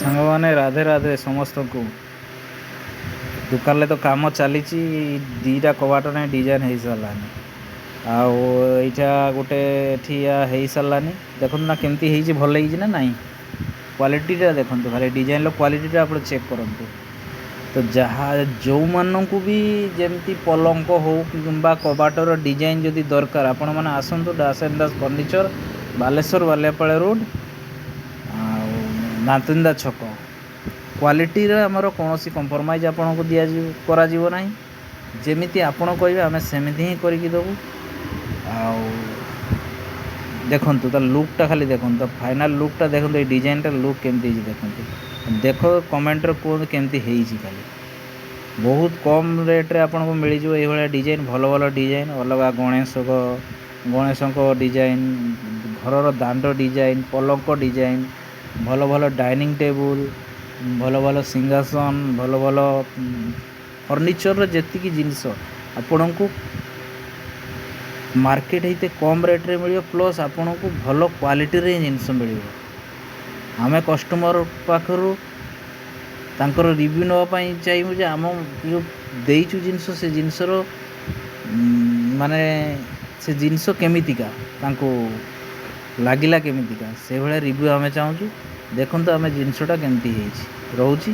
ସାଙ୍ଗମାନେ ରାଧେ ରାଧେ ସମସ୍ତଙ୍କୁ। ଦୋକାନରେ ତ କାମ ଚାଲିଛି, ଦୁଇଟା କବାଟ ନାହିଁ ଡିଜାଇନ୍ ହେଇସାରିଲାନି। ଆଉ ଏଇଟା ଗୋଟେ ଏଠିଆ ହେଇସାରିଲାନି। ଦେଖନ୍ତୁ ନା କେମିତି ହେଇଛି, ଭଲ ହେଇଛି ନା ନାହିଁ। କ୍ୱାଲିଟିଟା ଦେଖନ୍ତୁ, ଖାଲି ଡିଜାଇନ୍ର କ୍ୱାଲିଟିଟା ଆପଣ ଚେକ୍ କରନ୍ତୁ। ତ ଯାହା ଯେଉଁମାନଙ୍କୁ ବି ଯେମିତି ପଲଙ୍କ ହେଉ କିମ୍ବା କବାଟର ଡିଜାଇନ୍ ଯଦି ଦରକାର, ଆପଣମାନେ ଆସନ୍ତୁ Das and Das furniture, Baleswar Baliapal road ଆଉ ନାନ୍ତୁନ୍ଦା ଛକ। କ୍ୱାଲିଟିରେ ଆମର କୌଣସି କମ୍ପ୍ରମାଇଜ୍ ଆପଣଙ୍କୁ କରାଯିବ ନାହିଁ। ଯେମିତି ଆପଣ କହିବେ ଆମେ ସେମିତି ହିଁ କରିକି ଦେବୁ। ଆଉ ଦେଖନ୍ତୁ ତା ଲୁକ୍ଟା ଖାଲି ଦେଖନ୍ତୁ, ତା ଫାଇନାଲ୍ ଲୁକ୍ଟା ଦେଖନ୍ତୁ, ଏଇ ଡିଜାଇନ୍ଟା ଲୁକ୍ କେମିତି ହେଇଛି ଦେଖନ୍ତୁ। ଦେଖ କମେଣ୍ଟରେ କୁହନ୍ତୁ କେମିତି ହେଇଛି। ଖାଲି ବହୁତ କମ୍ ରେଟ୍ରେ ଆପଣଙ୍କୁ ମିଳିଯିବ ଏଇଭଳିଆ ଡିଜାଇନ୍, ଭଲ ଭଲ ଡିଜାଇନ୍। ଅଲଗା ଗଣେଶଙ୍କ ଡିଜାଇନ୍, ଘରର ଦାଣ୍ଡ ଡିଜାଇନ୍, ପଲଙ୍କ ଡିଜାଇନ୍, ଭଲ ଭଲ ଡାଇନିଂ ଟେବୁଲ୍, ଭଲ ଭଲ ସିଂହାସନ, ଭଲ ଭଲ ଫର୍ଣ୍ଣିଚର୍ର ଯେତିକି ଜିନିଷ ଆପଣଙ୍କୁ ମାର୍କେଟ ହେଇତେ କମ୍ ରେଟ୍ରେ ମିଳିବ, ପ୍ଲସ୍ ଆପଣଙ୍କୁ ଭଲ କ୍ୱାଲିଟିରେ ହିଁ ଜିନିଷ ମିଳିବ। ଆମେ କଷ୍ଟମର ପାଖରୁ ତାଙ୍କର ରିଭ୍ୟୁ ନେବା ପାଇଁ ଚାହିଁବୁ ଯେ ଆମ ଯେଉଁ ଦେଇଛୁ ଜିନିଷ, ସେ ଜିନିଷର ମାନେ ସେ ଜିନିଷ କେମିତିକା ତାଙ୍କୁ ଲାଗିଲା, କେମିତିକା ସେଇଭଳିଆ ରିଭ୍ୟୁ ଆମେ ଚାହୁଁଛୁ। ଦେଖନ୍ତୁ ଆମେ ଜିନିଷଟା କେମିତି ହେଇଛି। ରହୁଛି।